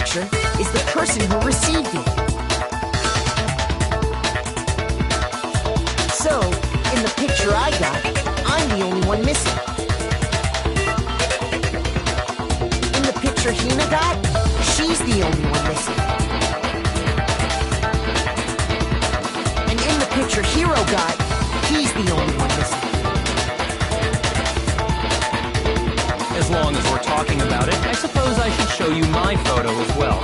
picture is the person who received it. So, in the picture I got, I'm the only one missing. In the picture Hina got, she's the only one missing. And in the picture Hiro got, he's the only one missing. As long as we're talking about it, I suppose I should show you my photo as well.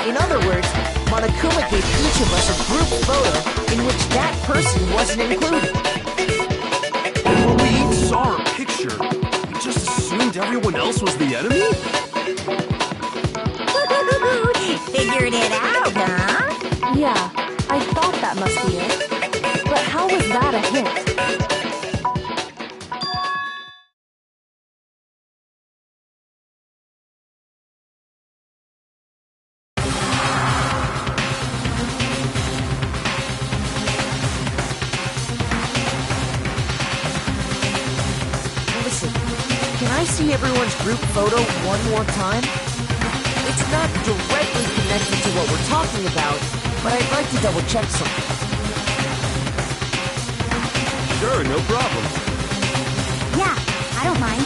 In other words, Monokuma gave each of us a group photo in which that person wasn't included. When we each saw our picture, we just assumed everyone else was the enemy? Figured it out, huh? Yeah, I thought that must be it. But how was that a hint? Listen, can I see everyone's group photo one more time? It's not directly connected to what we're talking about, but I'd like to double check something. Sure, no problem. Yeah, I don't mind.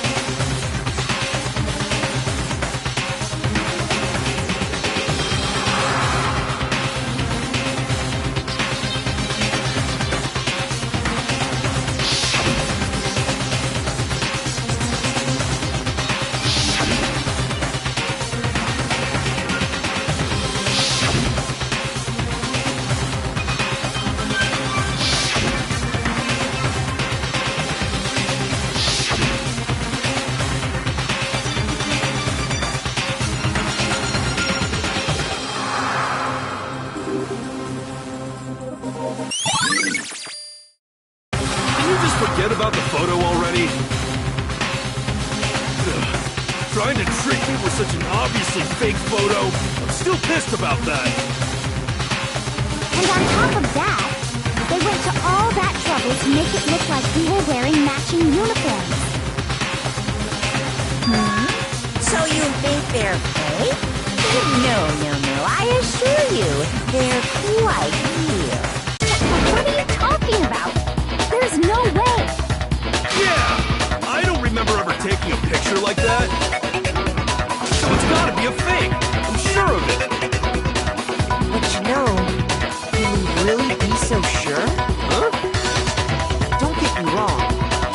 Forget about the photo already? Ugh. Trying to trick me with such an obviously fake photo? I'm still pissed about that. And on top of that, they went to all that trouble to make it look like we were wearing matching uniforms. So you think they're fake? No, I assure you, they're quite real. What are you talking about? There's no way! Yeah! I don't remember ever taking a picture like that. So it's gotta be a fake. I'm sure of it. But you know, can we really be so sure? Huh? Don't get me wrong,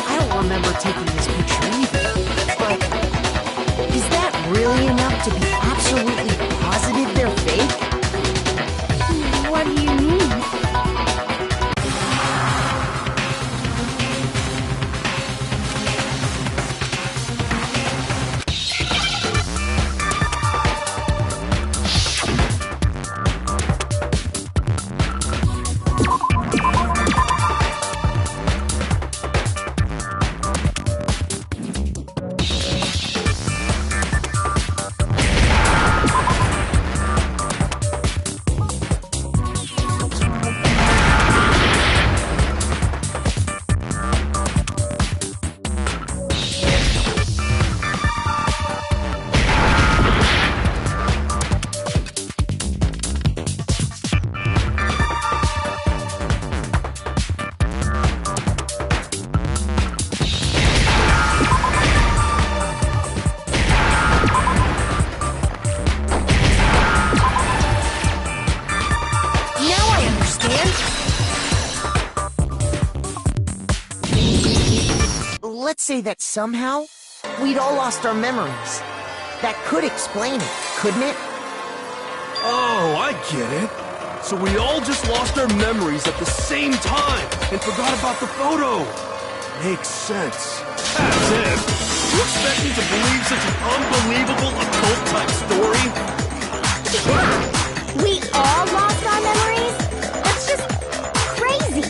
I don't remember taking this picture either. But is that really enough to be absolutely positive they're fake? What do you mean? Let's say that somehow we'd all lost our memories. That could explain it, couldn't it? Oh, I get it. So we all just lost our memories at the same time and forgot about the photo. Makes sense. That's it. You expect me to believe such an unbelievable occult-type story? Yeah! We all lost our memories? That's just crazy!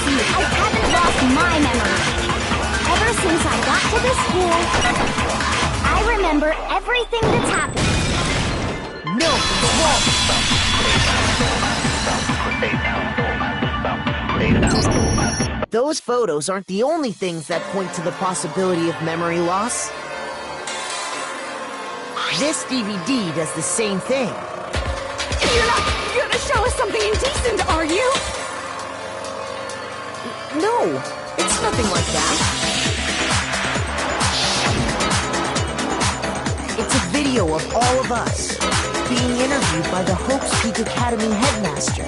you, I haven't lost my memory. Ever since I got to this school, I remember everything that's happened. No, the wall. Those photos aren't the only things that point to the possibility of memory loss. This DVD does the same thing. You're not gonna show us something indecent, are you? No, it's nothing like that. It's a video of all of us being interviewed by the Hope's Peak Academy headmaster.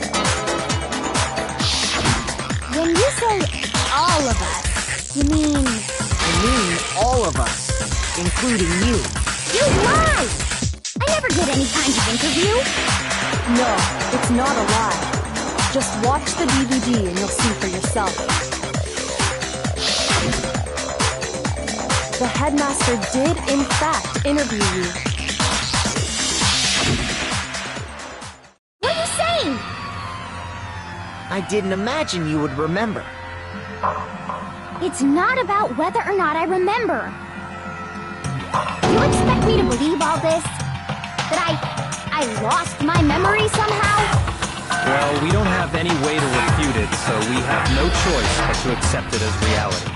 When you say all of us, you mean... I mean all of us, including you. You lie! I never did any kind of interview. No, it's not a lie. Just watch the DVD and you'll see for yourself. The headmaster did, in fact, interview you. What are you saying? I didn't imagine you would remember. It's not about whether or not I remember. You expect me to believe all this? That I lost my memory somehow? Well, we don't have any way to refute it, so we have no choice but to accept it as reality.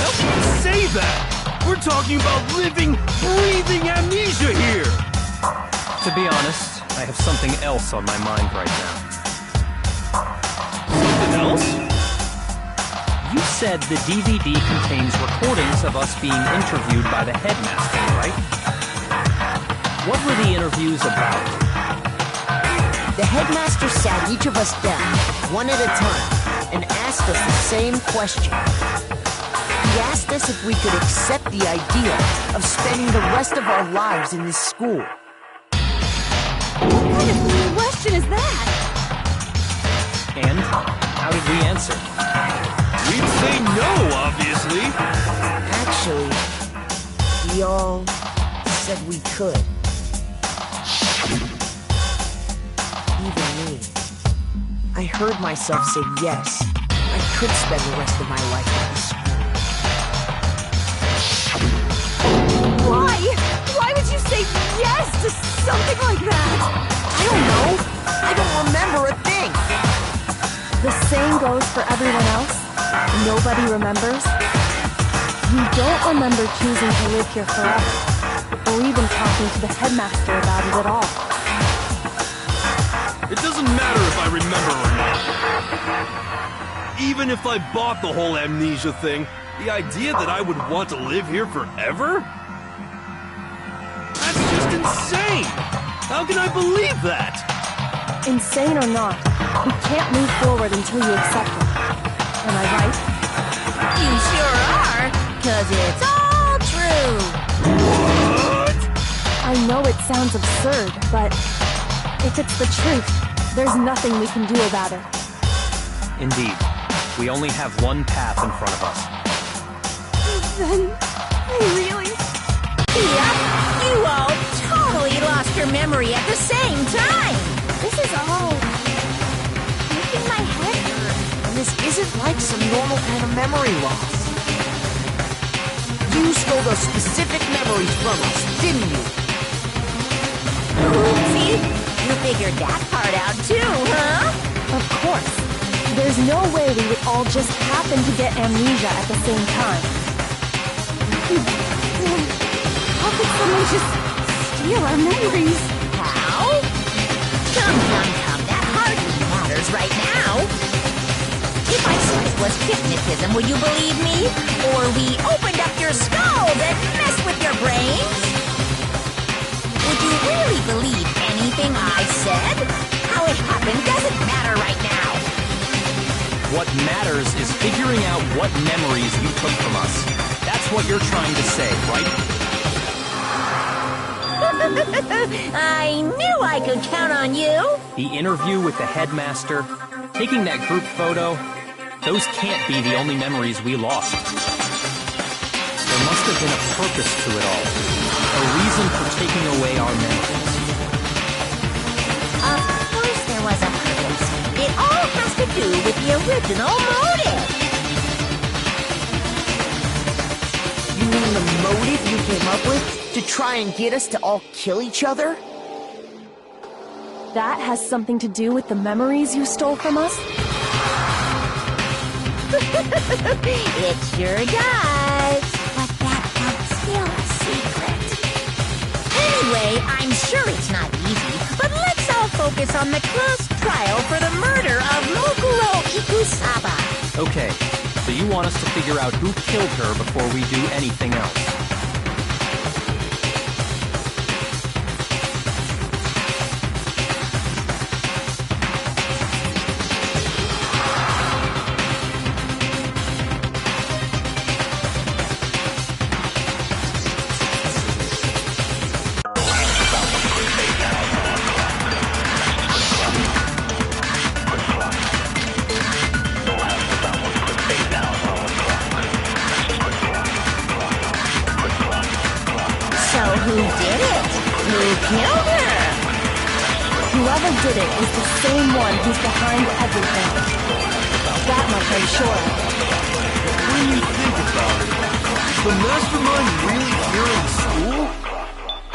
How can you say that? We're talking about living, breathing amnesia here! To be honest, I have something else on my mind right now. Something else? You said the DVD contains recordings of us being interviewed by the headmaster, right? What were the interviews about? The headmaster sat each of us down, one at a time, and asked us the same question. He asked us if we could accept the idea of spending the rest of our lives in this school. What kind of question is that? And how did we answer? We'd say no, obviously. Actually, we all said we could. Even me. I heard myself say yes. I could spend the rest of my life at this school. Why? Why would you say yes to something like that? I don't know. I don't remember a thing. The same goes for everyone else? Nobody remembers? You don't remember choosing to live here forever, or even talking to the headmaster about it at all. It doesn't matter if I remember or not. Even if I bought the whole amnesia thing, the idea that I would want to live here forever? That's just insane! How can I believe that? Insane or not, we can't move forward until you accept it. Am I right? You sure are, 'cause it's all true. What? I know it sounds absurd, but if it's the truth, there's nothing we can do about it. Indeed, we only have one path in front of us. Then, I really... Yep, you all totally lost your memory at the same time. This is all making my head hurt. And this isn't like some normal kind of memory loss. You stole those specific memories from us, didn't you? Oopsie, you figured that part out too, huh? Of course. There's no way we would all just happen to get amnesia at the same time. How could someone just steal our memories? How? Come, that hardly matters right now. If I said it was hypnotism, would you believe me? Or we opened up your skulls and messed with your brains? Would you really believe anything I said? How it happened doesn't matter right now. What matters is figuring out what memories you took from us. That's what you're trying to say, right? I knew I could count on you. The interview with the headmaster, taking that group photo, those can't be the only memories we lost. There must have been a purpose to it all. A reason for taking away our memories. Of course there was a purpose. It all has to do with original motive. You mean the motive you came up with to try and get us to all kill each other? That has something to do with the memories you stole from us? It sure does. But that part's still a secret. Anyway, I'm sure it's not easy, but let's all focus on the close trial for the murder of Mukuro Ikusaba. Okay, so you want us to figure out who killed her before we do anything else. Who did it? Who killed her? Whoever did it is the same one who's behind everything. That much I'm sure. When you think about it, is the mastermind really here in school?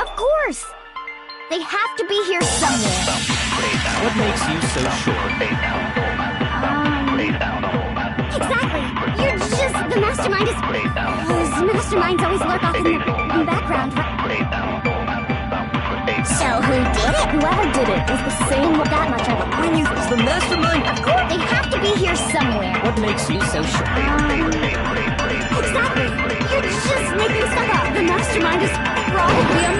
Of course! They have to be here somewhere. What makes you so sure? Exactly! You're just... the mastermind is... masterminds always lurk off in the background, right? So who did it? Whoever did it is the same... that much of it. When you... is the mastermind... Of course! They have to be here somewhere. What makes you so sure? Exactly! You're just making stuff up. The mastermind is probably a...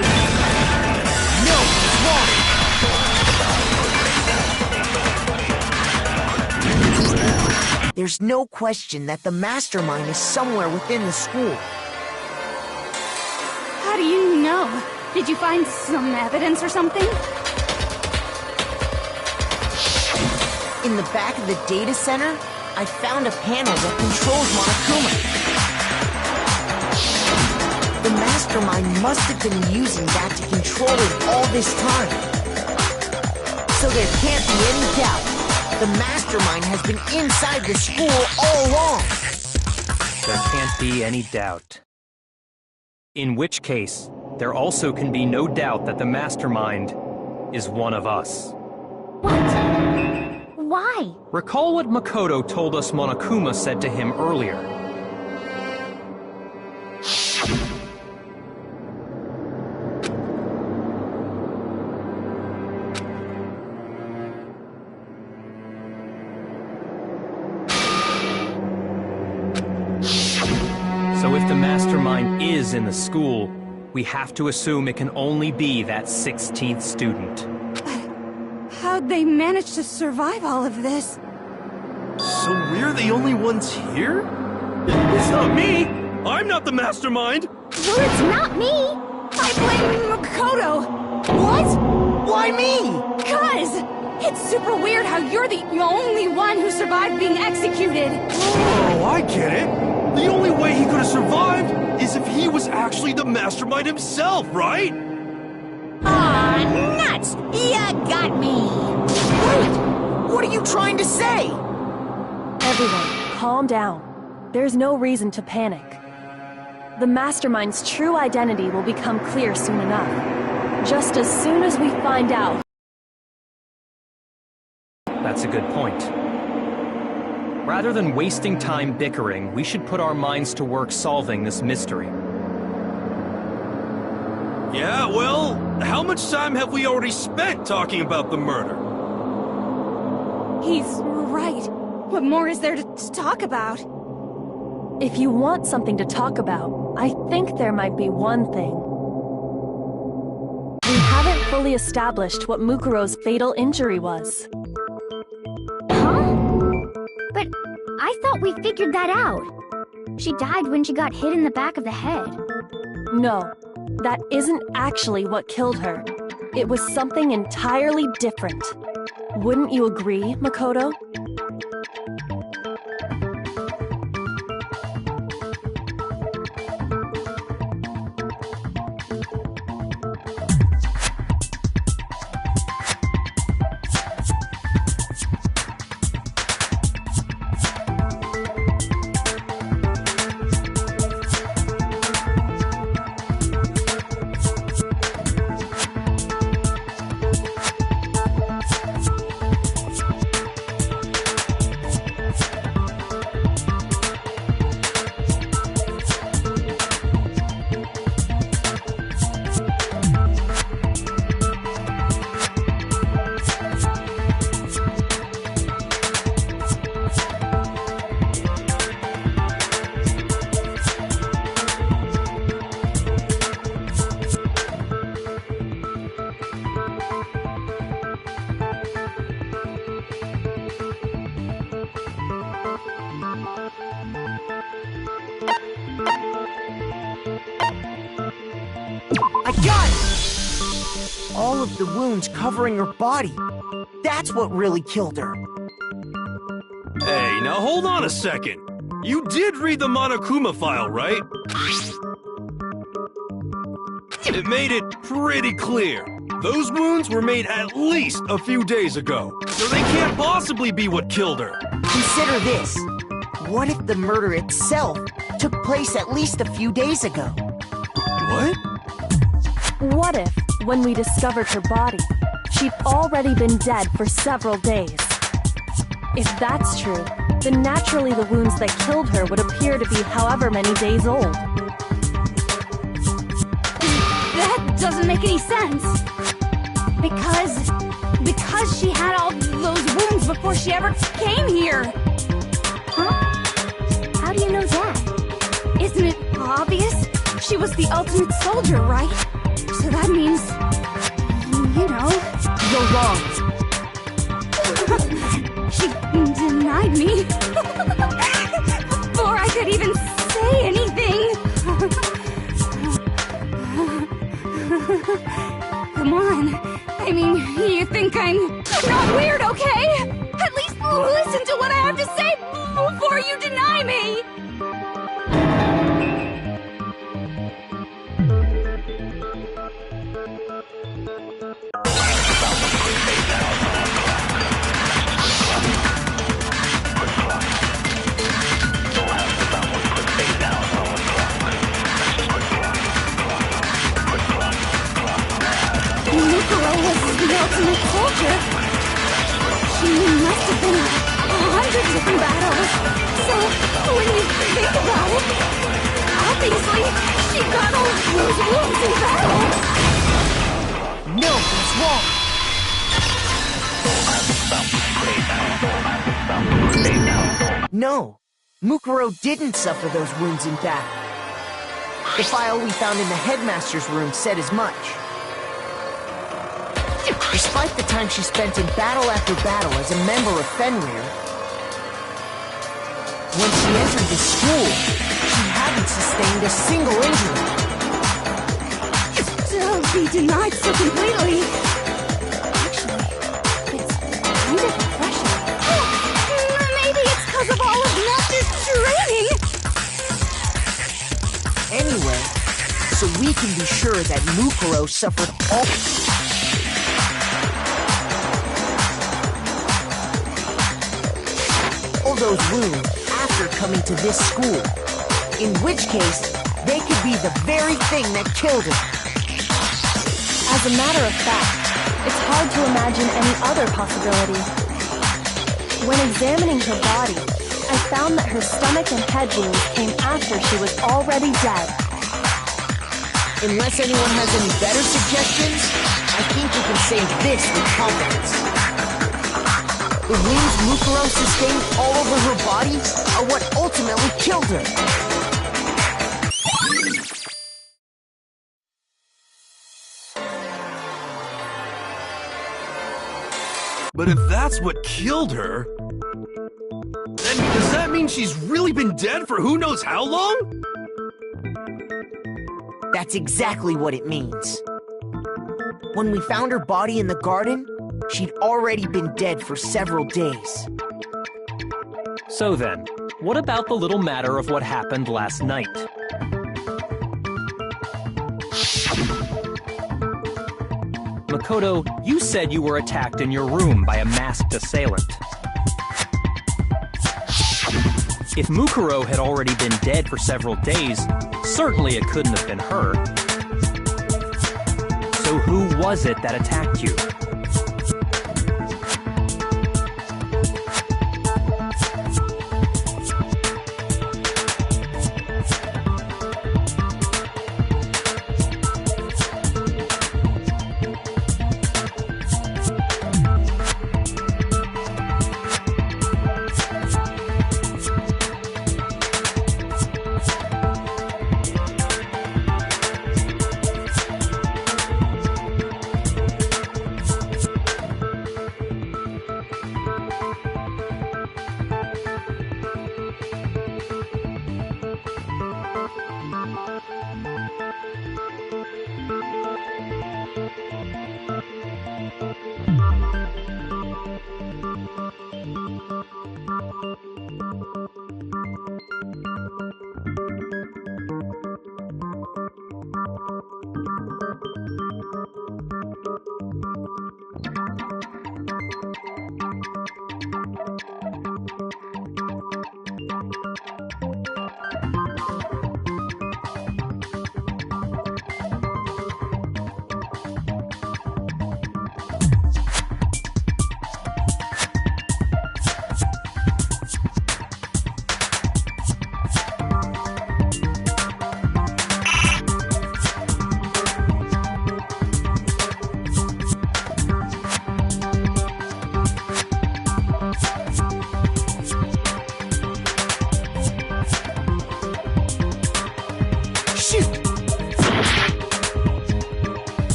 No, it's wrong! There's no question that the mastermind is somewhere within the school. How do you know? Did you find some evidence or something? In the back of the data center, I found a panel that controls Monokuma. The mastermind must have been using that to control it all this time. So there can't be any doubt. The mastermind has been inside the school all along. There can't be any doubt. In which case, there also can be no doubt that the mastermind is one of us. What? Why? Recall what Makoto told us Monokuma said to him earlier. So if the mastermind is in the school, we have to assume it can only be that 16th student. How'd they manage to survive all of this? So we're the only ones here? It's not me! I'm not the mastermind! Well, it's not me! I blame Makoto! What? Why me? Cuz! It's super weird how you're the only one who survived being executed! Oh, I get it! The only way he could have survived is if he was actually the mastermind himself, right? Aw, nuts! Ya got me! Wait! What are you trying to say? Everyone, calm down. There's no reason to panic. The mastermind's true identity will become clear soon enough. Just as soon as we find out. That's a good point. Rather than wasting time bickering, we should put our minds to work solving this mystery. Yeah, well, how much time have we already spent talking about the murder? He's right. What more is there to talk about? If you want something to talk about, I think there might be one thing. We haven't fully established what Mukuro's fatal injury was. Huh? But I thought we figured that out. She died when she got hit in the back of the head. No, that isn't actually what killed her. It was something entirely different. Wouldn't you agree, Makoto? all of the wounds covering her body. That's what really killed her. Hey, now hold on a second. You did read the Monokuma file, right? It made it pretty clear. Those wounds were made at least a few days ago, so they can't possibly be what killed her. Consider this. What if the murder itself took place at least a few days ago? What? What if, when we discovered her body, she'd already been dead for several days? If that's true, then naturally the wounds that killed her would appear to be however many days old. That doesn't make any sense. Because she had all those wounds before she ever came here. Huh? How do you know that? Isn't it obvious? She was the ultimate soldier, right? So that means, you know... You're wrong. She denied me. Before I could even say anything. Come on. I mean, you think I'm not weird, okay? At least listen to what I have to say before you deny me. The ultimate soldier. She must have been 100 different battles. So, when you think about it, obviously, she got all those wounds in battle. No, that's wrong. No, Mukuro didn't suffer those wounds in battle. The file we found in the headmaster's room said as much. Despite the time she spent in battle after battle as a member of Fenrir, when she entered the school, she hadn't sustained a single injury. To be denied so completely. Actually, it's kind of refreshing. Maybe it's because of all of Master's training. Anyway, so we can be sure that Mukuro suffered all those wounds after coming to this school. In which case, they could be the very thing that killed her. As a matter of fact, it's hard to imagine any other possibility. When examining her body, I found that her stomach and head wounds came after she was already dead. Unless anyone has any better suggestions, I think we can say this with confidence. The wounds Mukuro sustained all over her body are what ultimately killed her. But if that's what killed her, then does that mean she's really been dead for who knows how long? That's exactly what it means. When we found her body in the garden, she'd already been dead for several days. So then, what about the little matter of what happened last night? Makoto, you said you were attacked in your room by a masked assailant. If Mukuro had already been dead for several days, certainly it couldn't have been her. So who was it that attacked you?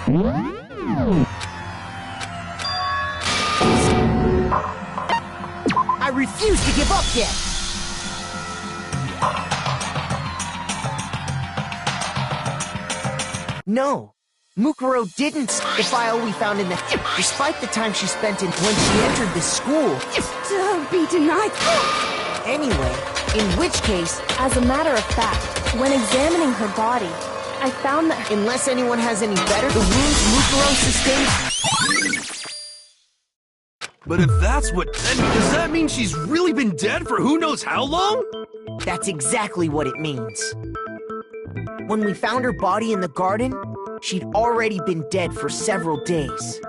I refuse to give up yet! No, Mukuro didn't the file we found in the... Despite the time she spent in when she entered this school. Don't be denied. Anyway, in which case... As a matter of fact, when examining her body, I found that... Unless anyone has any better, the wounds Mukuro sustained... But if that's what... Then does that mean she's really been dead for who knows how long? That's exactly what it means. When we found her body in the garden, she'd already been dead for several days.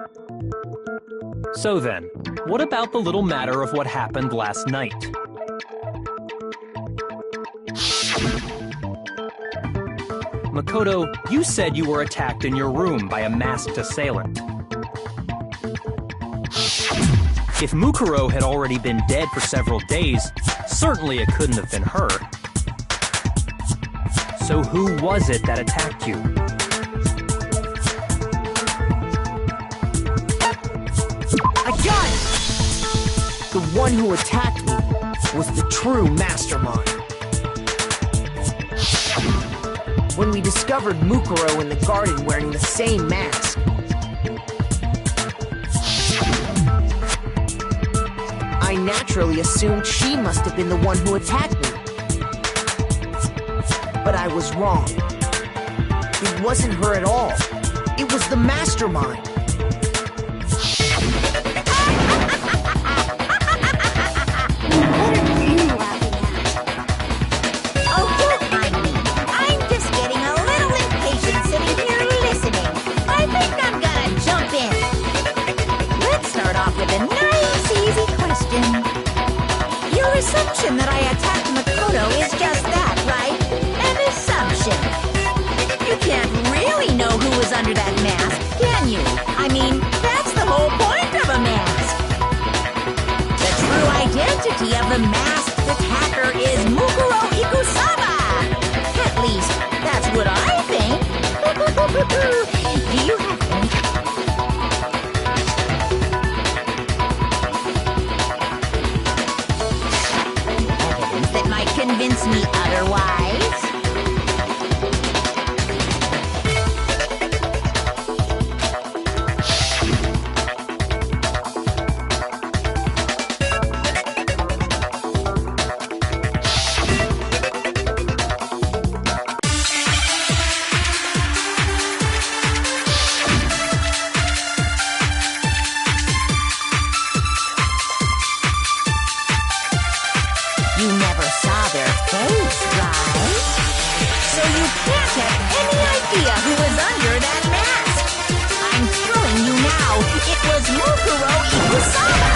So then, what about the little matter of what happened last night? Makoto, you said you were attacked in your room by a masked assailant. If Mukuro had already been dead for several days, certainly it couldn't have been her. So who was it that attacked you? I got it! The one who attacked me was the true mastermind. When we discovered Mukuro in the garden wearing the same mask, I naturally assumed she must have been the one who attacked me. But I was wrong. It wasn't her at all. It was the mastermind. What are you laughing at? Oh, don't mind me. I'm just getting a little impatient sitting here listening. I think I'm gonna jump in. Let's start off with a nice, easy question. Your assumption that I attacked Makoto is just that, right? An assumption. You can't really know who was under that mask, can you? I mean, that's the whole point of a mask. The true identity of the masked attacker is Mukuro Ikusaba. At least, that's what I think. Do you have any... evidence that might convince me otherwise? You never saw their face, right? So you can't have any idea who was under that mask. I'm telling you now, it was Mukuro Ikusaba.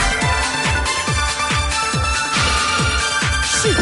Shoot.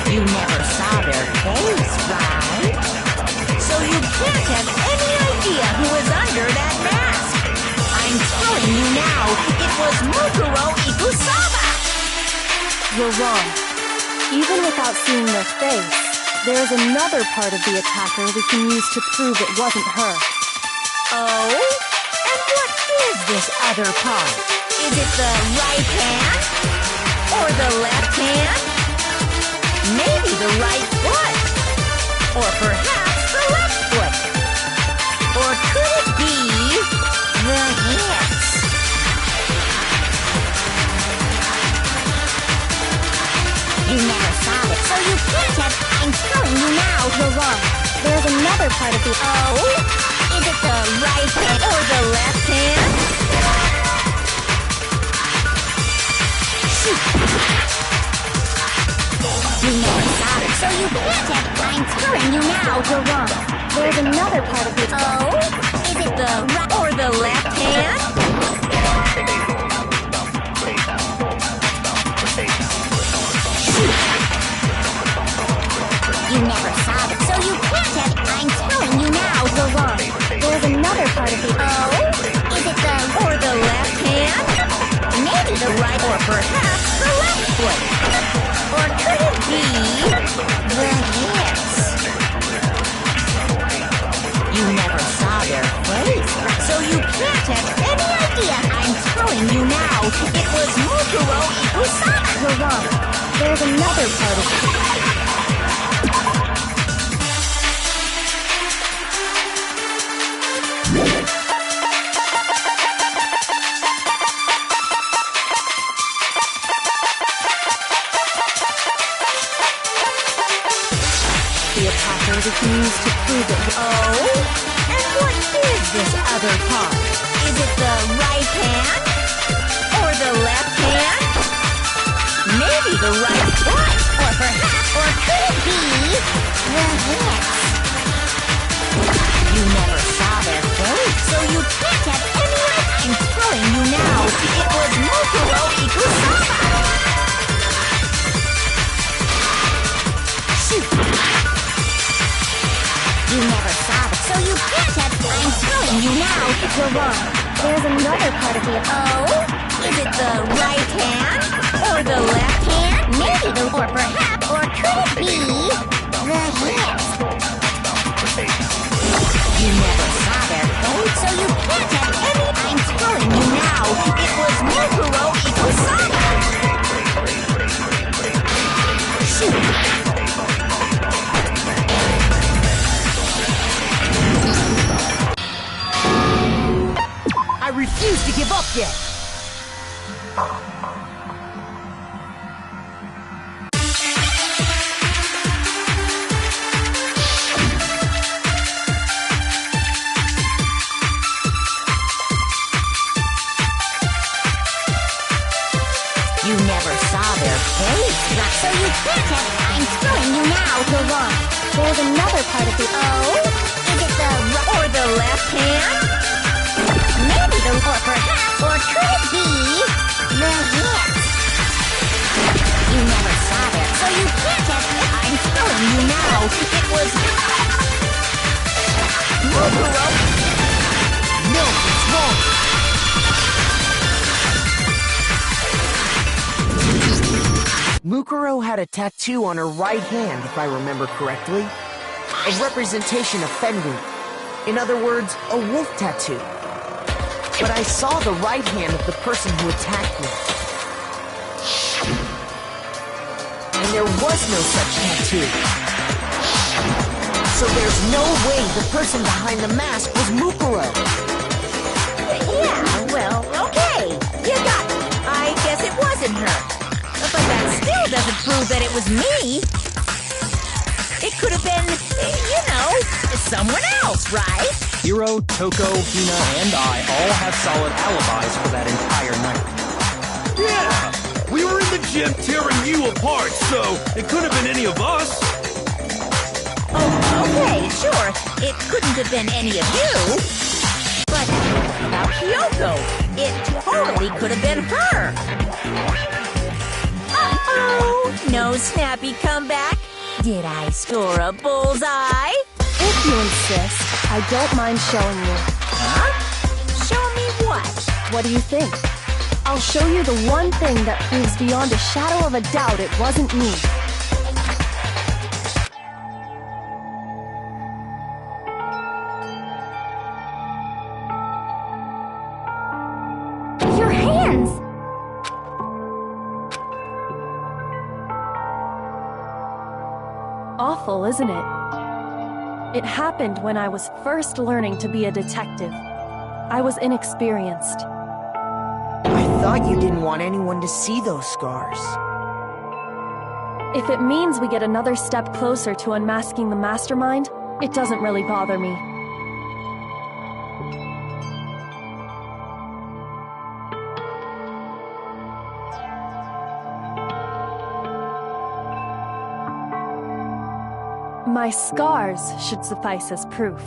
You never saw their face, right? So you can't have any idea who was under that mask. I'm telling you now, it was Mukuro Ikusaba. You're wrong. Even without seeing their face, there is another part of the attacker we can use to prove it wasn't her. Oh? And what is this other part? Is it the right hand? Or the left hand? Maybe the right foot. Or perhaps the left foot. Or could it be the hips? now. You're wrong. There's another part of the... Oh? Is it the right hand or the left hand? Shoot! You never saw it, so you can't have... I'm telling you now. You're wrong. There's another part of the... Oh? Is it the right or the left hand? Shoot! You never saw it, so you can't have... I'm telling you now. You're wrong. There's another part of the... Oh? Is it the... or the left hand? Maybe the right or perhaps the left foot. Or could it be... the hips? You never saw their face, so you can't have any idea. I'm telling you now. It was Mukuro Ikusama. You're wrong. There's another part of the... Refused to prove it. Oh? And what is this other part? Is it the right hand? Or the left hand? Maybe the right foot? Or perhaps, or could it be the hips? You never saw their face, so you can't have any right. I'm telling you now, it was Mukuro Ikusama. Shoot! You never saw it, so you can't have... I'm telling you now. You're wrong. There's another part of the... Oh? Is it the right hand? Or the left hand? Maybe the... or perhaps... or could it be... the hips? You never saw their face, so you can't have any... I'm telling you now. It was Mukuro Ikusama. Shoot! I refuse to give up yet! You never saw their face, so you can't have... I'm telling you now. You're wrong. There's another part of the... Oh? Is it the right or the left hand? Maybe the... or perhaps, or could it be... the hips? You never saw that, so you can't have... I'm telling you now. It was... Mukuro. No, it's wrong! Mukuro had a tattoo on her right hand, if I remember correctly. A representation of Fenrir. In other words, a wolf tattoo. But I saw the right hand of the person who attacked me. And there was no such tattoo. So there's no way the person behind the mask was Mukuro. Yeah, well, okay. You got it. I guess it wasn't her. But that still doesn't prove that it was me. It could have been, you know, someone else, right? Hiro, Toko, Hina, and I all have solid alibis for that entire night. Yeah! We were in the gym tearing you apart, so it could have been any of us. Oh, okay, sure. It couldn't have been any of you. But about Kyoko, it totally could have been her. Uh-oh! No snappy comeback? Did I score a bullseye? If you insist, I don't mind showing you. Huh? Show me what? What do you think? I'll show you the one thing that proves beyond a shadow of a doubt it wasn't me. Your hands! Awful, isn't it? It happened when I was first learning to be a detective. I was inexperienced. I thought you didn't want anyone to see those scars. If it means we get another step closer to unmasking the mastermind, it doesn't really bother me. My scars should suffice as proof.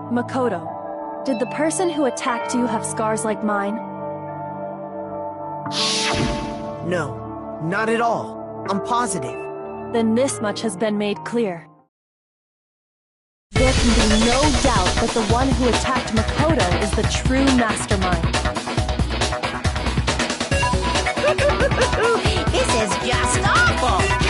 Makoto, did the person who attacked you have scars like mine? No, not at all. I'm positive. Then this much has been made clear. There can be no doubt that the one who attacked Makoto is the true mastermind. This is just awful!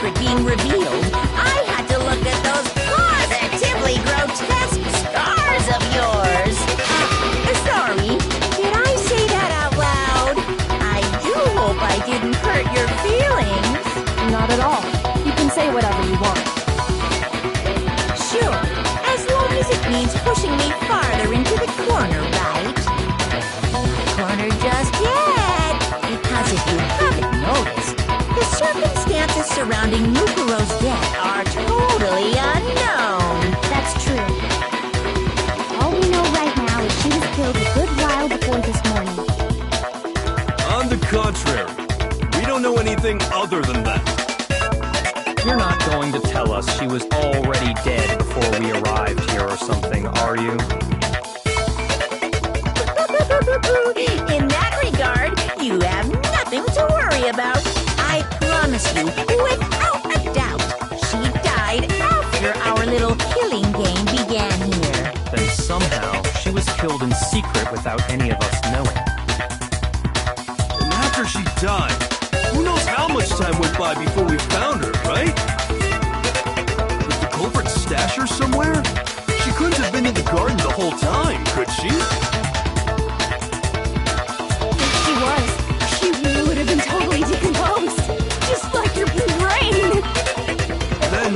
secret being revealed, I had to look at those positively grotesque scars of yours. Sorry, did I say that out loud? I do hope I didn't hurt your feelings. Not at all. You can say whatever you want. Sure, as long as it means pushing me farther into the corner, right? Corner just yet, because if you haven't noticed, the circumstances surrounding Mukuro's death are totally unknown. That's true. All we know right now is she was killed a good while before this morning. On the contrary, we don't know anything other than that. You're not going to tell us she was already dead before we arrived here or something, are you? In that regard, you have nothing to worry about. I promise you, without a doubt, she died after our little killing game began here. Then somehow she was killed in secret without any of us knowing. And after she died, who knows how much time went by before we found her, right? Did the culprit stash her somewhere? She couldn't have been in the garden the whole time, could she? If she was, she would have been totally decomposed. Just like your brain. Then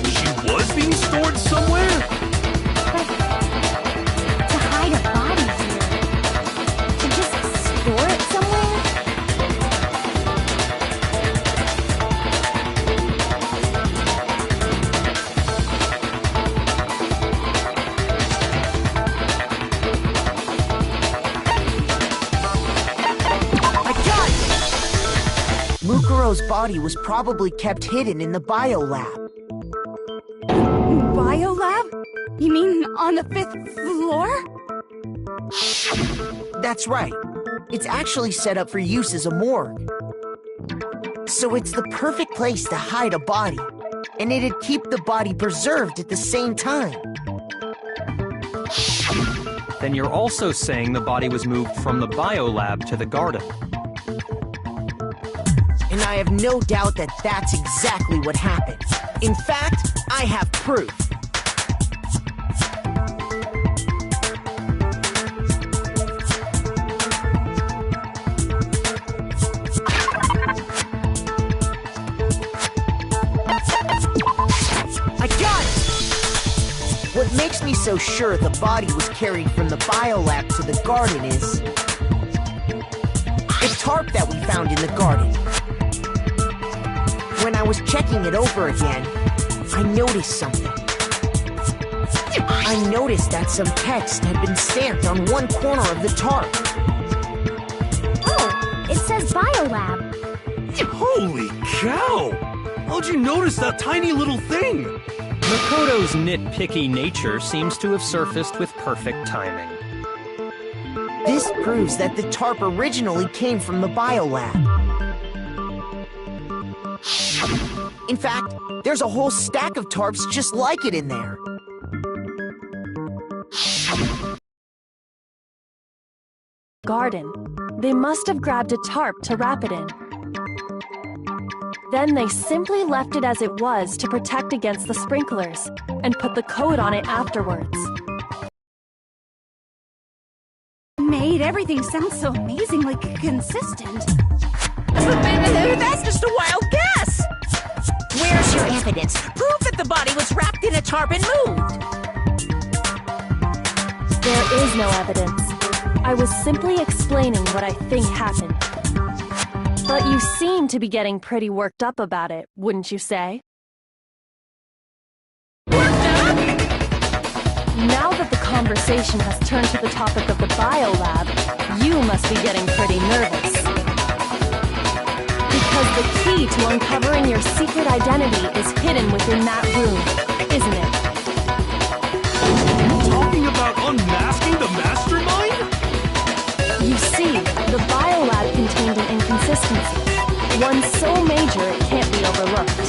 she was being stored somewhere? To hide a body here. To just store it somewhere? Mukuro's body was probably kept hidden in the biolab. Biolab? You mean on the 5th floor? That's right. It's actually set up for use as a morgue. So it's the perfect place to hide a body, and it'd keep the body preserved at the same time. Then you're also saying the body was moved from the biolab to the garden. And I have no doubt that that's exactly what happened. In fact, I have proof. I got it! What makes me so sure the body was carried from the biolab to the garden is the tarp that we found in the garden. When I was checking it over again, I noticed something. I noticed that some text had been stamped on one corner of the tarp. Oh, it says Biolab. Holy cow! How'd you notice that tiny little thing? Makoto's nitpicky nature seems to have surfaced with perfect timing. This proves that the tarp originally came from the biolab. In fact, there's a whole stack of tarps just like it in there. Garden. They must have grabbed a tarp to wrap it in. Then they simply left it as it was to protect against the sprinklers, and put the coat on it afterwards. Made everything sound so amazingly consistent. That's just a wild guess! Where's your evidence? Prove that the body was wrapped in a tarp and moved! There is no evidence. I was simply explaining what I think happened. But you seem to be getting pretty worked up about it, wouldn't you say? Worked up? Now that the conversation has turned to the topic of the biolab, you must be getting pretty nervous. Because the key to uncovering your secret identity is hidden within that room, isn't it? Are you talking about unmasking the mastermind? You see, the biolab contained an inconsistency, one so major it can't be overlooked.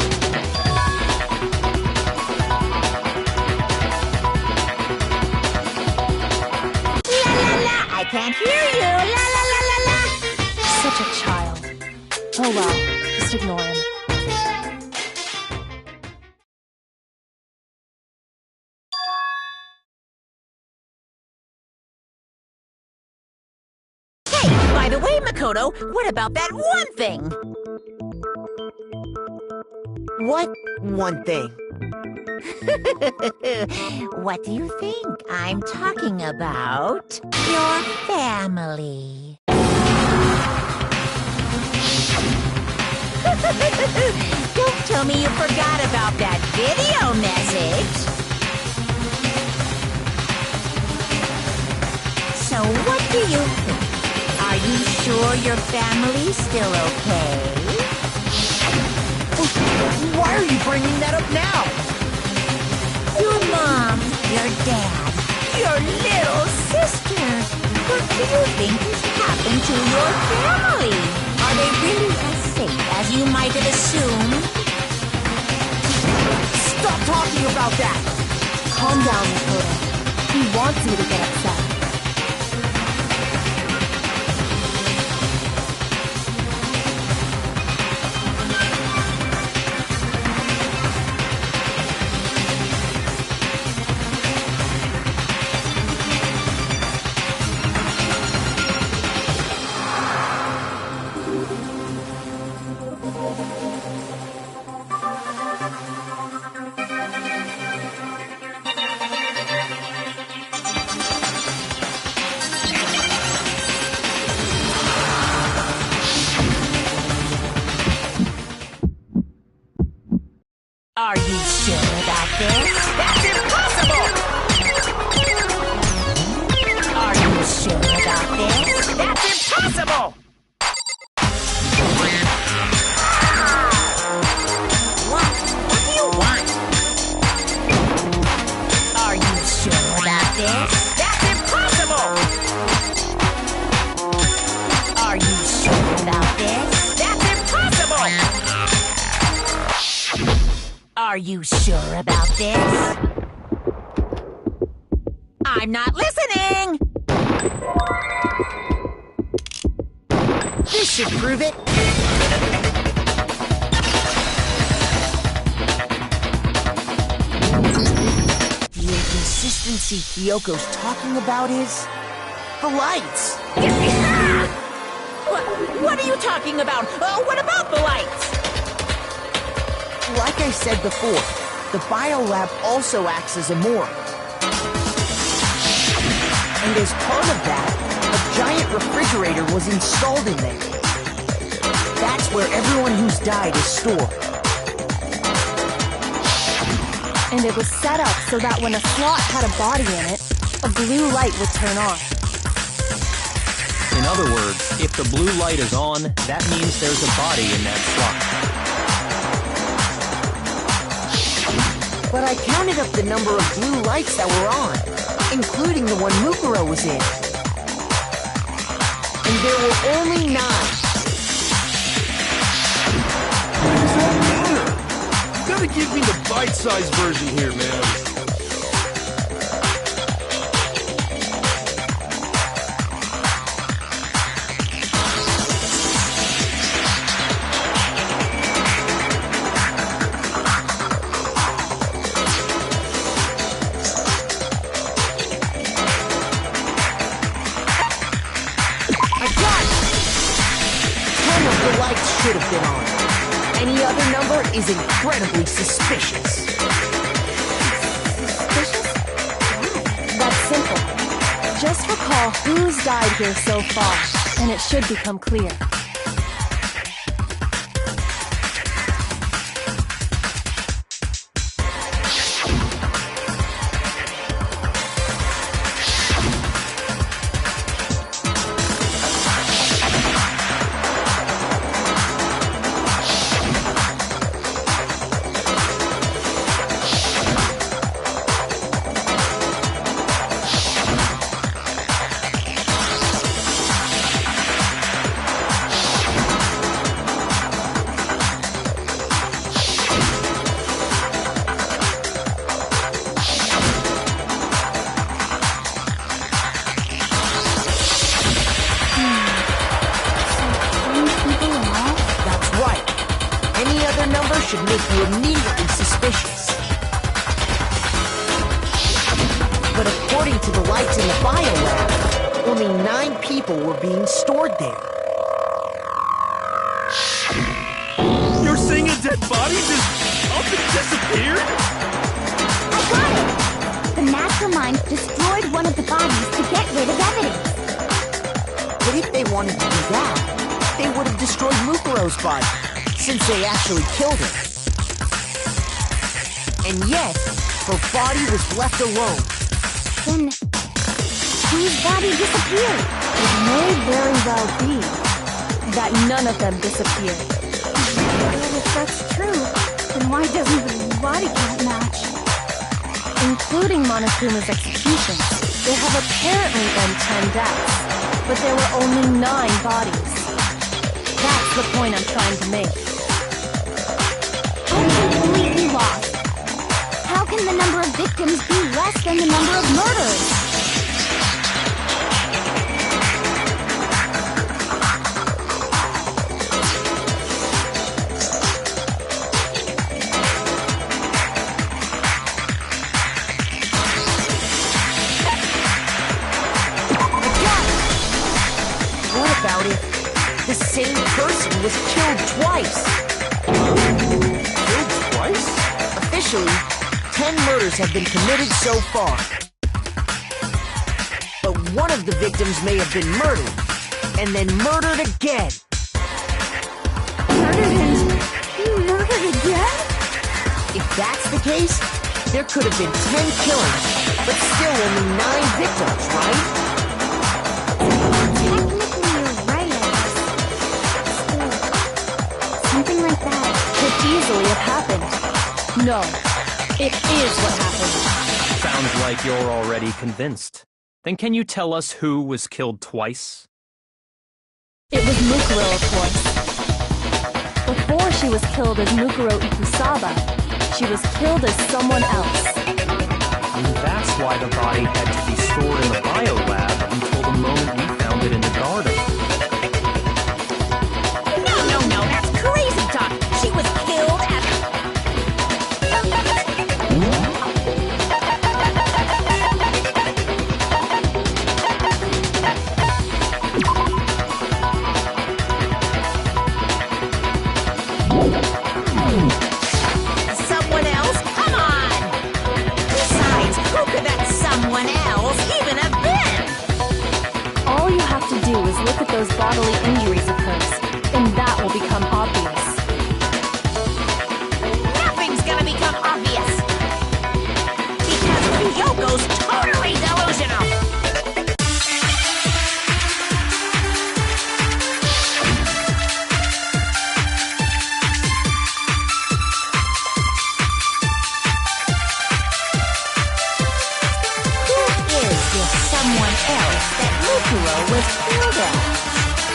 La la la! I can't hear you! La la la la la! Such a child. Oh well, just ignore him. Makoto, what about that one thing? What one thing? What do you think? I'm talking about your family. Don't tell me you forgot about that video message. So what do you think? Are you sure your family's still okay? Why are you bringing that up now? Your mom, your dad, your little sister. What do you think has happened to your family? Are they really as safe as you might have assumed? Stop talking about that! Calm down, Makoto. He wants you to get upset. Are you sure about this? That's impossible! Are you sure about this? That's impossible! What? What do you want? Are you sure about this? That's impossible! Are you sure about this? That's impossible! Are you sure about this? I'm not listening! This should prove it. The inconsistency Kyoko's talking about is the lights. What are you talking about? What about the lights? Like I said before, the biolab also acts as a morgue. And as part of that, a giant refrigerator was installed in there. That's where everyone who's died is stored. And it was set up so that when a slot had a body in it, a blue light would turn on. In other words, if the blue light is on, that means there's a body in that slot. But I counted up the number of blue lights that were on, including the one Mukuro was in. And there were only 9. What does that matter? You gotta give me the bite-sized version here, man. Should have been on. Any other number is incredibly suspicious. Suspicious? That's simple. Just recall who's died here so far, and it should become clear. Should make you immediately suspicious. But according to the lights in the biolab, only 9 people were being stored there. dead body just up and disappeared? I got it! The mastermind destroyed one of the bodies to get rid of evidence. But if they wanted to do that, they would have destroyed Mukuro's body, since they actually killed him. And yet, her body was left alone. Then, whose body disappeared? It may very well be that none of them disappeared. Well, if that's true, then why doesn't the body count match? Including Monokuma's execution, there have apparently been 10 deaths, but there were only 9 bodies. That's the point I'm trying to make. I'm completely lost. How can the number of victims be less than the number of murders? What about it? The same person was killed twice. Killed twice? Officially, 10 murders have been committed so far. But one of the victims may have been murdered, and then murdered again. Murdered and murdered again? If that's the case, there could have been 10 killings, but still only 9 victims, right? Technically, you're right, I guess. Still, something like that. Could easily have happened. No, it is what happened. Sounds like you're already convinced. Then can you tell us who was killed twice? It was Mukuro, of course. Before she was killed as Mukuro Ikusaba, she was killed as someone else. And that's why the body had to be stored in the biolab until the moment we found it in the garden. No, that's crazy talk. She was killed at... Someone else? Come on! Besides, who could that someone else even have been? All you have to do is look at those bodily injuries of hers, and that will become obvious. Nothing's gonna become obvious. Because Ryoko's totally delusional. Who is this someone else that Mukuro was killed at?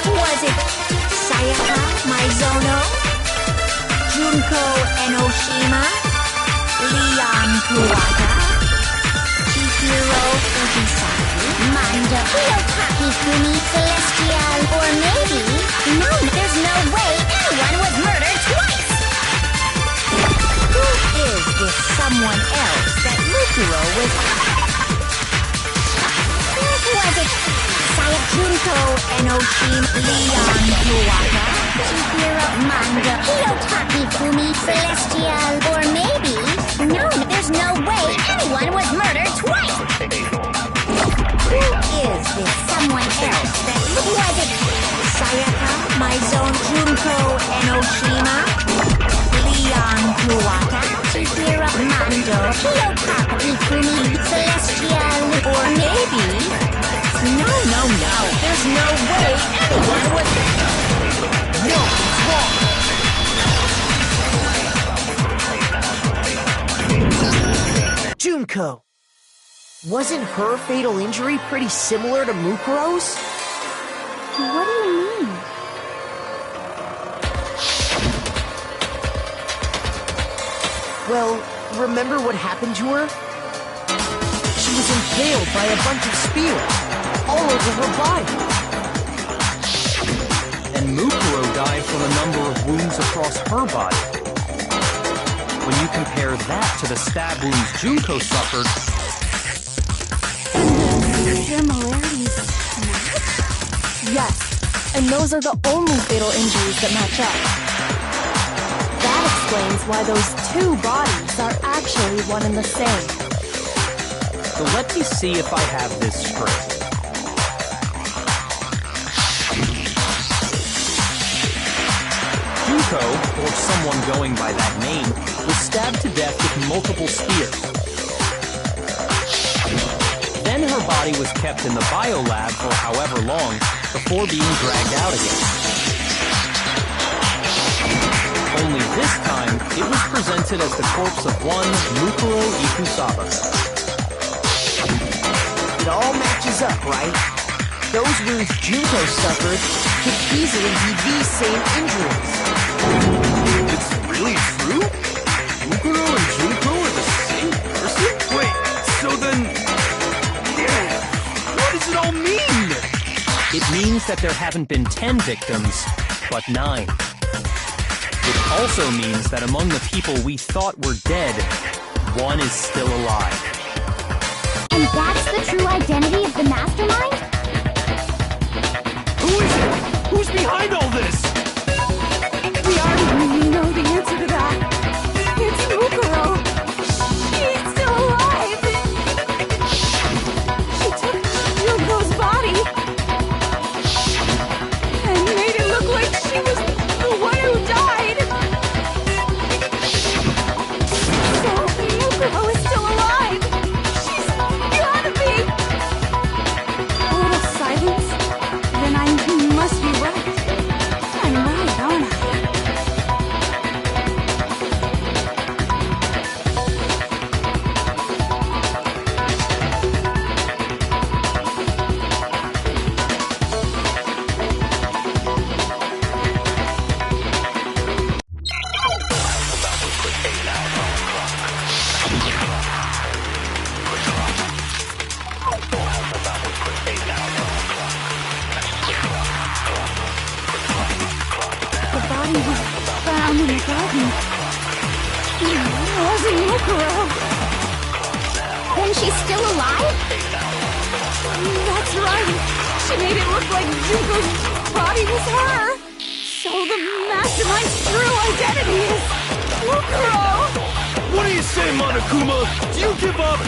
Was it Sayaka Maizono? Junko Enoshima? Leon Kuwata? Chihiro Fujisaki? Manda Kiyotaki Fumi Celestial? Or maybe... No, there's no way anyone was murdered twice! Who is this someone else that Mukuro was... Was it Sayajunko Enoshima, Leon Kuwata, Chihiro Manga, Kiyotaki Fumi Celestial, or maybe... No, there's no way anyone was murdered twice! Who is this someone else that... Was it Sayaka, Maizone, Junko Enoshima, Leon Kuwata, Chihiro Mando, Kiyotaki Fumi Celestial, or maybe... No. There's no way anyone would... No, it's wrong! Junko! Wasn't her fatal injury pretty similar to Mukuro's? What do you mean? Well, remember what happened to her? She was impaled by a bunch of spears, all over her body. And Mukuro died from a number of wounds across her body. When you compare that to the stab wounds Junko suffered, Similarities match? Yes, and those are the only fatal injuries that match up. That explains why those two bodies are actually one and the same. So let me see if I have this straight. Junko, or someone going by that name, was stabbed to death with multiple spears. Then her body was kept in the biolab for however long before being dragged out again. Only this time, it was presented as the corpse of one Mukuro Ikusaba. It all matches up, right? Those wounds Junko suffered could easily be these same injuries. It's really true? Mukuro and Junko are the same person? Wait, so then... Yeah, what does it all mean? It means that there haven't been 10 victims, but 9. It also means that among the people we thought were dead, one is still alive. And that's the true identity of the mastermind? Who is it? Who's behind all this? We already know the answer to that. It's Mukuro. She's still alive. She took Junko's body and made it look like she was the one who died. So Mukuro is still alive. She's gotta be. A little silence. Then I must be right. I'm right, aren't I? The body was found in the garden. It wasn't Mukuro. Then she's still alive? That's right. She made it look like Junko's body was her. So the mastermind's true identity is Mukuro. What do you say, Monokuma? Do you give up?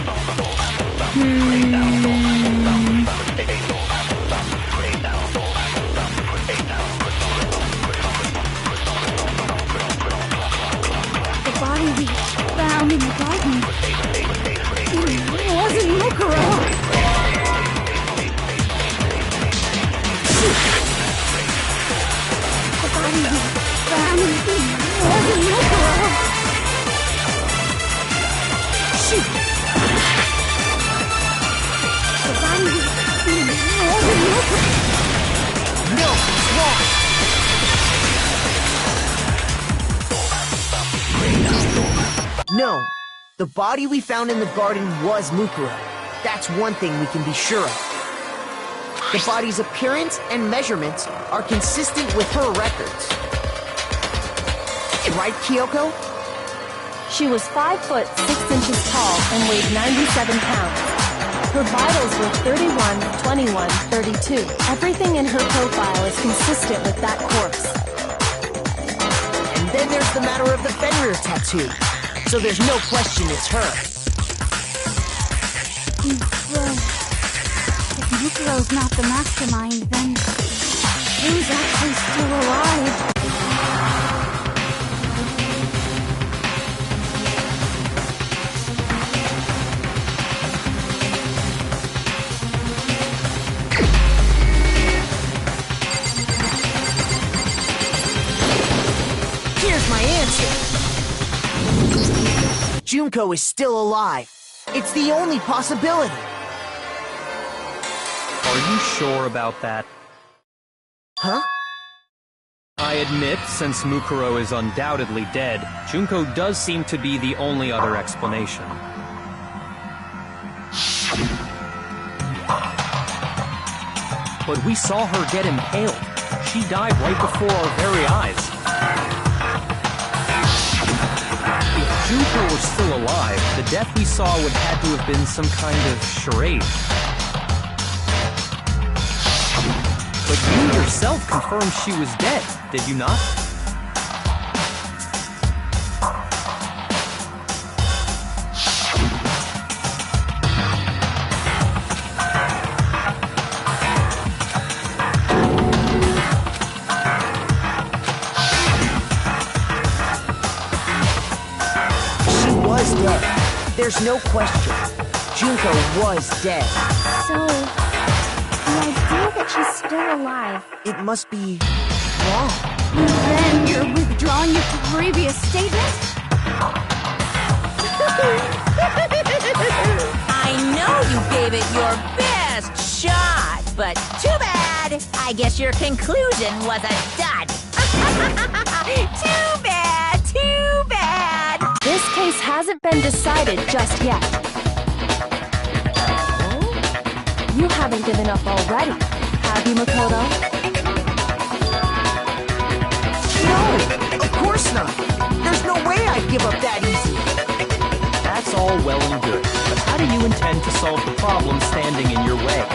The body we found in the garden. It wasn't Mukuro. The body we found wasn't Mukuro. Shoot! The body wasn't Mukuro. No, it's wrong. No, the body we found in the garden was Mukuro. That's one thing we can be sure of. The body's appearance and measurements are consistent with her records. Right, Kyoko? She was 5 foot 6 inches tall and weighed 97 pounds. Her vitals were 31, 21, 32. Everything in her profile is consistent with that corpse. And then there's the matter of the Fenrir tattoo. So there's no question it's her. If Mukuro's not the mastermind, then who's actually still alive? Here's my answer. Junko is still alive. It's the only possibility. Are you sure about that? Huh? I admit, since Mukuro is undoubtedly dead, Junko does seem to be the only other explanation. But we saw her get impaled. She died right before our very eyes. If Junko were still alive, the death we saw would have to have been some kind of charade. But you yourself confirmed she was dead, did you not? dead. There's no question. Junko was dead. So, the idea that she's still alive. It must be wrong. Then you're withdrawing your previous statement? I know you gave it your best shot, but too bad. I guess your conclusion was a dud. Too bad, too bad. This case hasn't been decided just yet. You haven't given up already, have you, Makoto? No, of course not. There's no way I'd give up that easy. That's all well and good, but how do you intend to solve the problem standing in your way?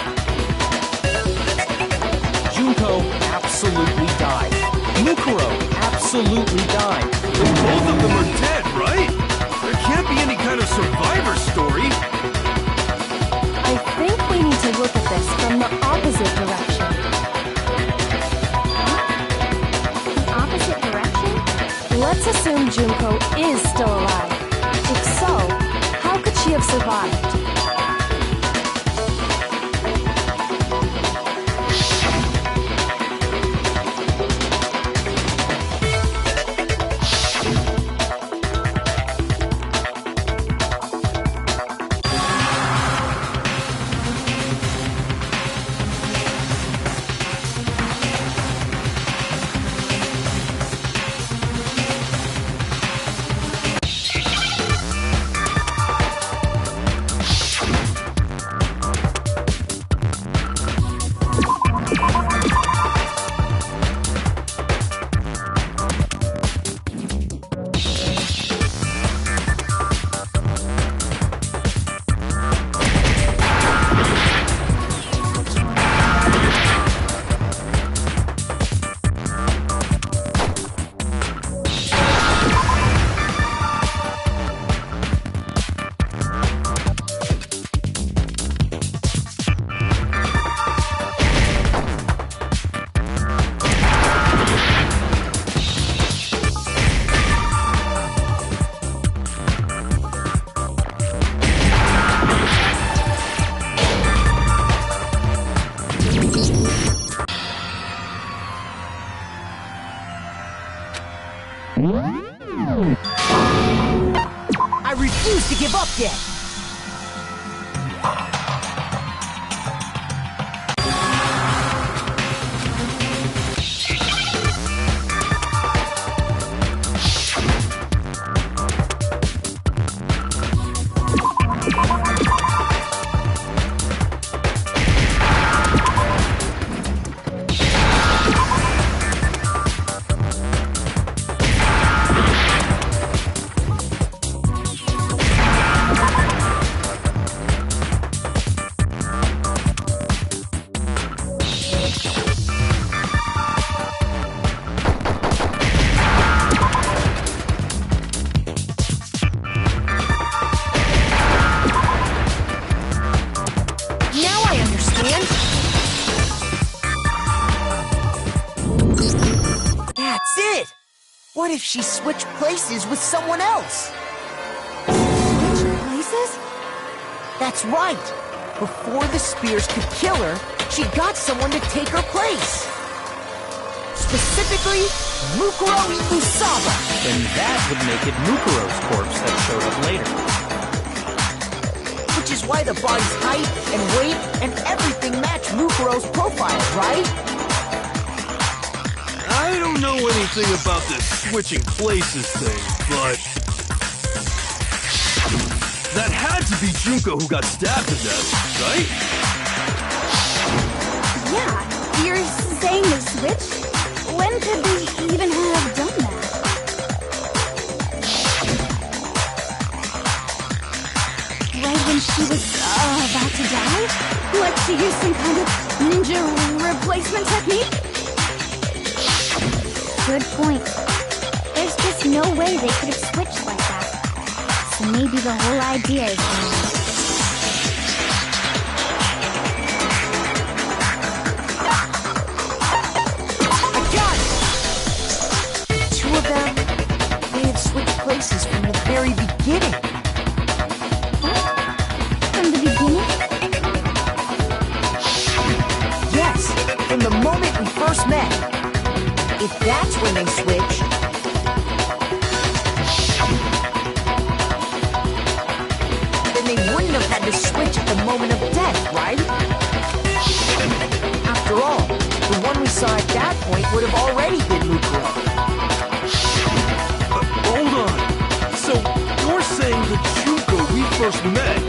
Junko absolutely died. Mukuro absolutely died. And both of them are dead, right? There can't be any kind of survivor story. I think we need to look at this from the opposite direction. The opposite direction? Let's assume Junko is still alive. If so, how could she have survived? I refuse to give up yet. What if she switched places with someone else? Switch places? That's right. Before the spears could kill her, she got someone to take her place. Specifically, Mukuro Usaba. Then that would make it Mukuro's corpse that showed up later. Which is why the body's height and weight and everything match Mukuro's profile, right? I don't know anything about this switching places thing, but that had to be Junko who got stabbed to death, right? Yeah, you're saying they switched? When could they even have done that? Right when she was about to die? Like she used some kind of ninja replacement technique? Good point. There's just no way they could have switched like that. So maybe the whole idea is wrong. I got it! Two of them, they had switched places from the very beginning. If that's when they switch, then they wouldn't have had to switch at the moment of death, right? After all, the one we saw at that point would have already been Mukuro. Hold on. So, you're saying the Junko we first met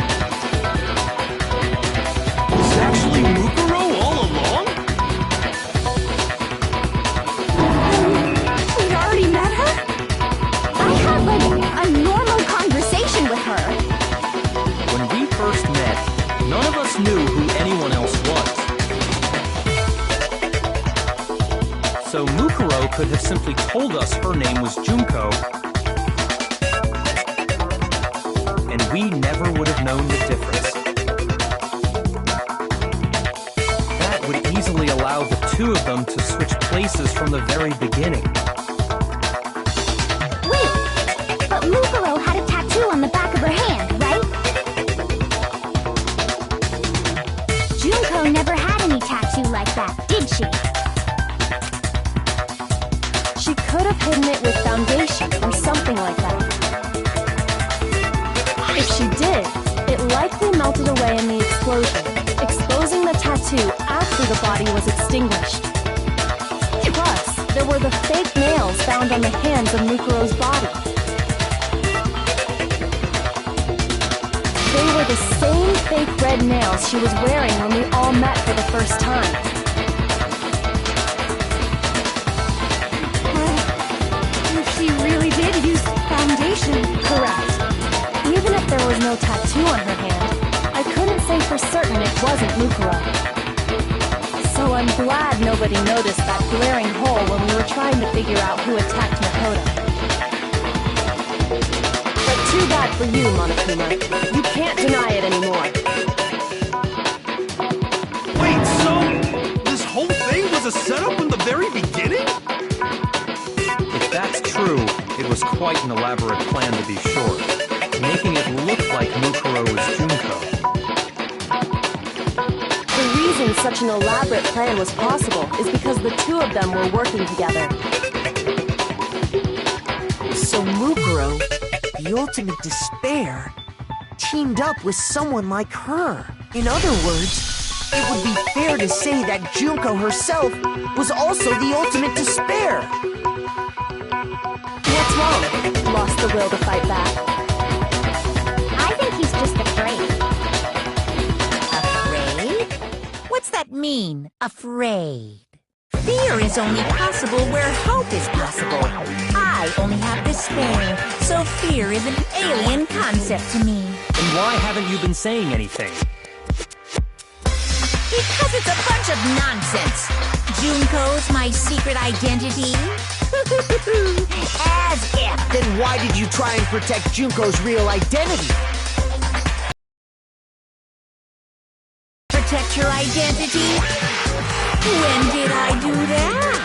was actually Mukuro all along? We'd already met her? I had, like, a normal conversation with her. When we first met, none of us knew who anyone else was. So Mukuro could have simply told us her name was Junko, and we never would have known the difference. That would easily allow the two of them to switch places from the very beginning. Wait, but Mukuro had a tattoo on the back of her hand, right? Junko never had any tattoo like that, did she? She could have hidden it with foundation or something like that. If she did, it likely melted away in the explosion, exposing the tattoo after the body was extinguished. Plus, there were the fake nails found on the hands of Mukuro's body. They were the same fake red nails she was wearing when we all met for the first time. She really did use foundation. Correct. Even if there was no tattoo on her hand, I couldn't say for certain it wasn't Mukuro. So I'm glad nobody noticed that glaring hole when we were trying to figure out who attacked Makoto. But too bad for you, Monokuma. You can't deny it anymore. Wait, so this whole thing was a setup in the very beginning? If that's true, it was quite an elaborate plan to be sure, making it look like Mukuro was Junko. The reason such an elaborate plan was possible is because the two of them were working together. So Mukuro, the ultimate despair, teamed up with someone like her. In other words, it would be fair to say that Junko herself was also the ultimate despair. What's wrong? Lost the will to fight back? I think he's just afraid. Afraid? What's that mean, afraid? Fear is only possible where hope is possible. I only have despair, so fear is an alien concept to me. And why haven't you been saying anything? Because it's a bunch of nonsense. Junko's my secret identity. As if. Then why did you try and protect Junko's real identity? Protect your identity? When did I do that?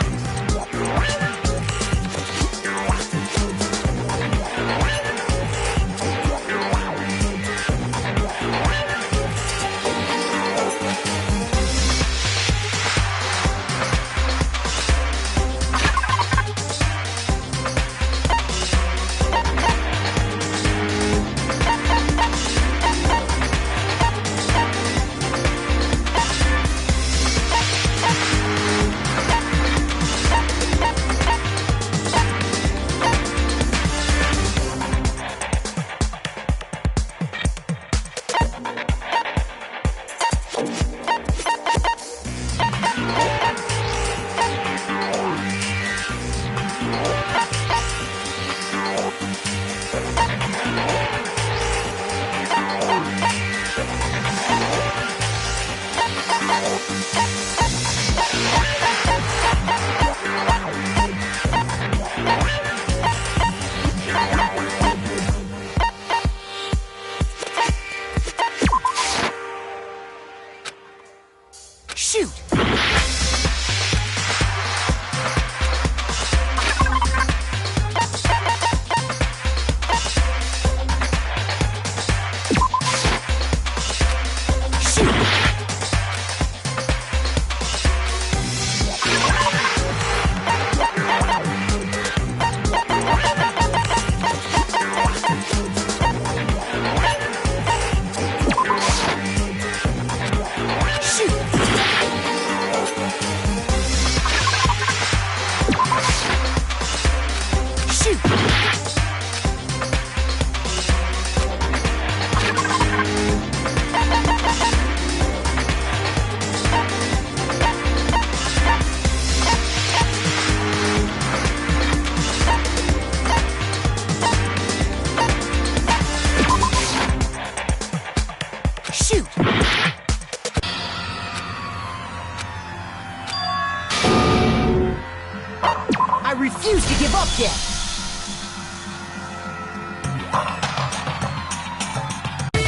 dead.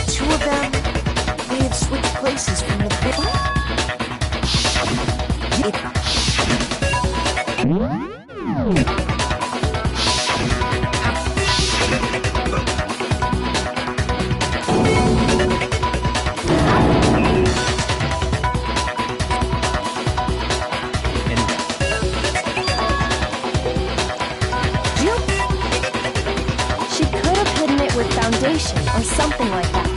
Two of them may have switched places from the beginning. She could have hidden it with foundation or something like that.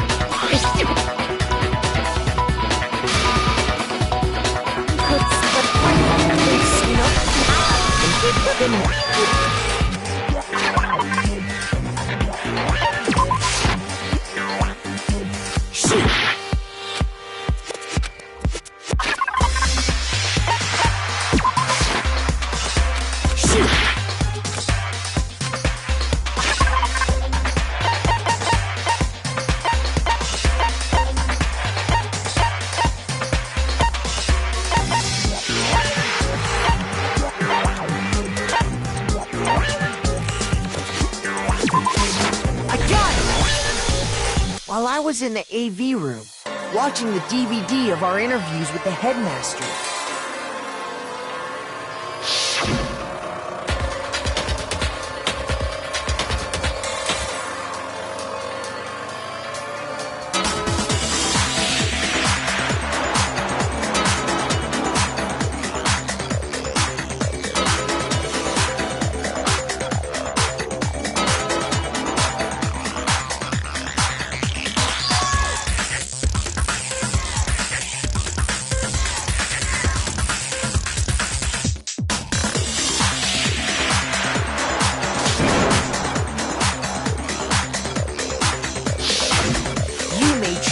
While I was in the AV room, watching the DVD of our interviews with the headmaster.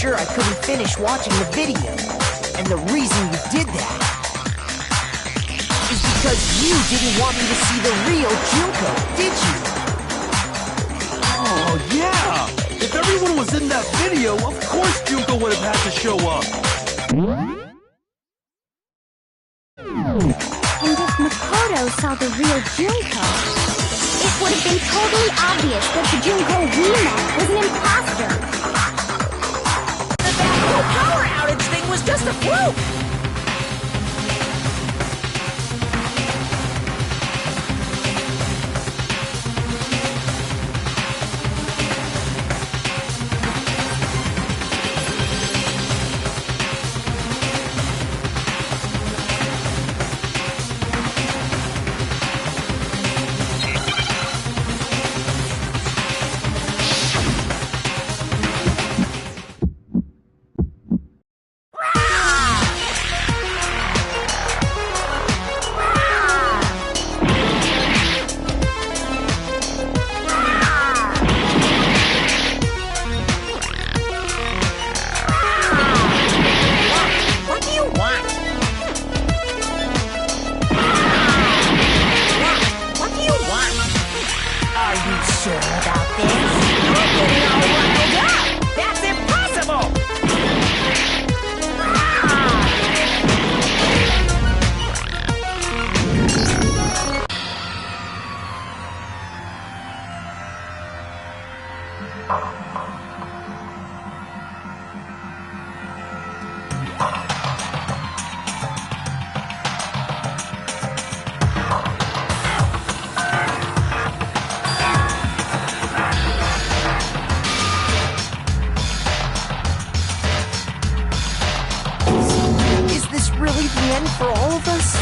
Sure, I couldn't finish watching the video. And the reason you did that is because you didn't want me to see the real Junko, did you? Oh, yeah! If everyone was in that video, of course Junko would have had to show up. And if Makoto saw the real Junko, it would have been totally obvious that the Junko we met was an imposter. The power outage thing was just a fluke! Really the end for all of us?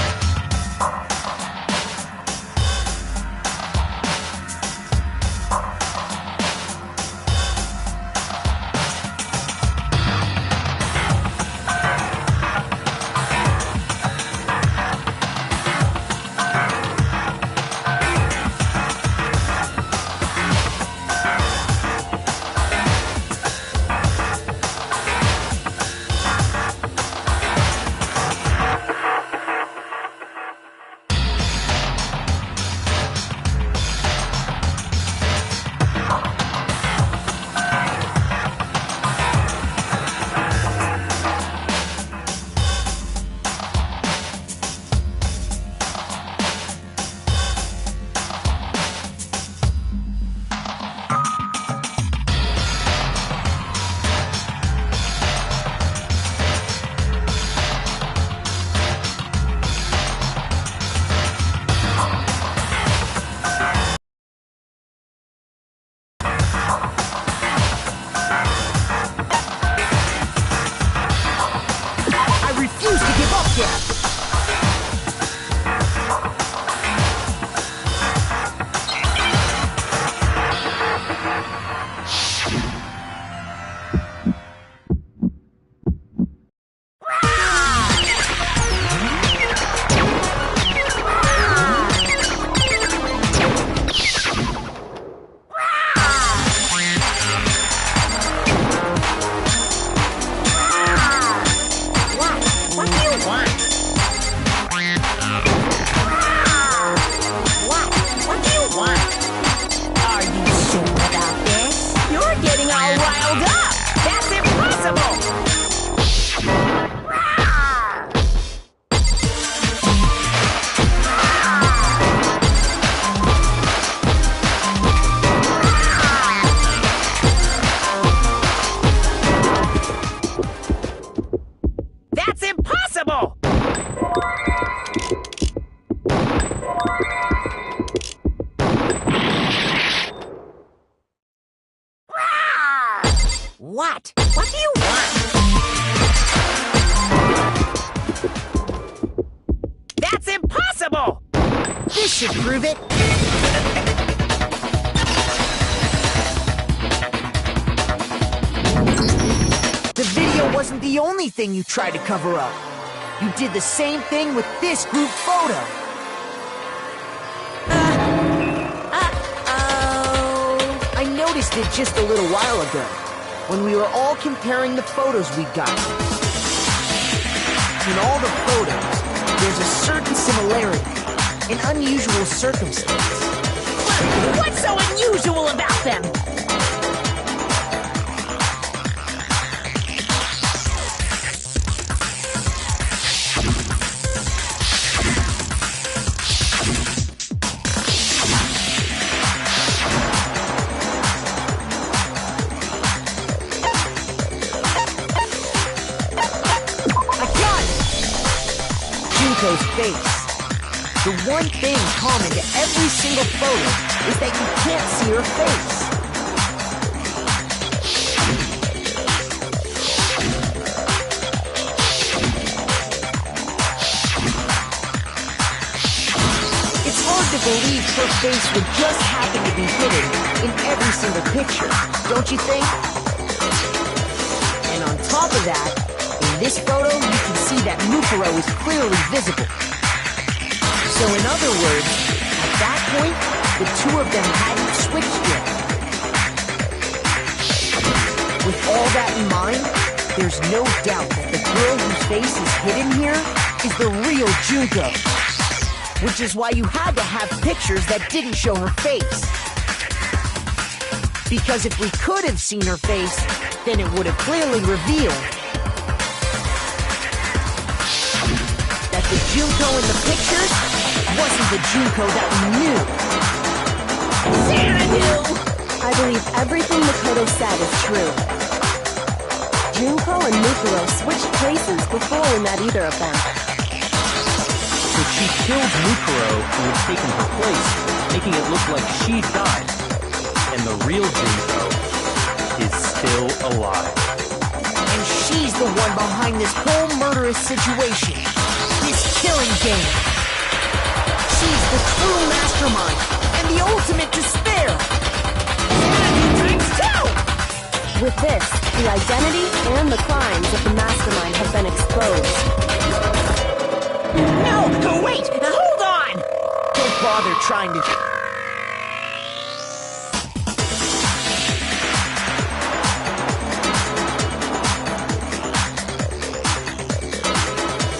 that? What do you want? That's impossible! This should prove it. The video wasn't the only thing you tried to cover up. You did the same thing with this group photo. I noticed it just a little while ago, when we were all comparing the photos we got. In all the photos, there's a certain similarity, an unusual circumstance. What's so unusual about them? Junko's face. The one thing common to every single photo is that you can't see her face. It's hard to believe her face would just happen to be hidden in every single picture, don't you think? And on top of that, in this photo, you can see that Mukuro is clearly visible. So in other words, at that point, the two of them hadn't switched yet. With all that in mind, there's no doubt that the girl whose face is hidden here is the real Junko. Which is why you had to have pictures that didn't show her face. Because if we could have seen her face, then it would have clearly revealed that the Junko in the pictures wasn't the Junko that we knew. Xanadu! I believe everything Makoto said is true. Junko and Mukuro switched places before we met either of them. So she killed Mukuro, who had taken her place, making it look like she died. And the real Junko is still alive. And she's the one behind this whole murderous situation. This killing game. She's the true mastermind and the ultimate despair. Times two! With this, the identity and the crimes of the mastermind have been exposed. No, wait, hold on! Don't bother trying to...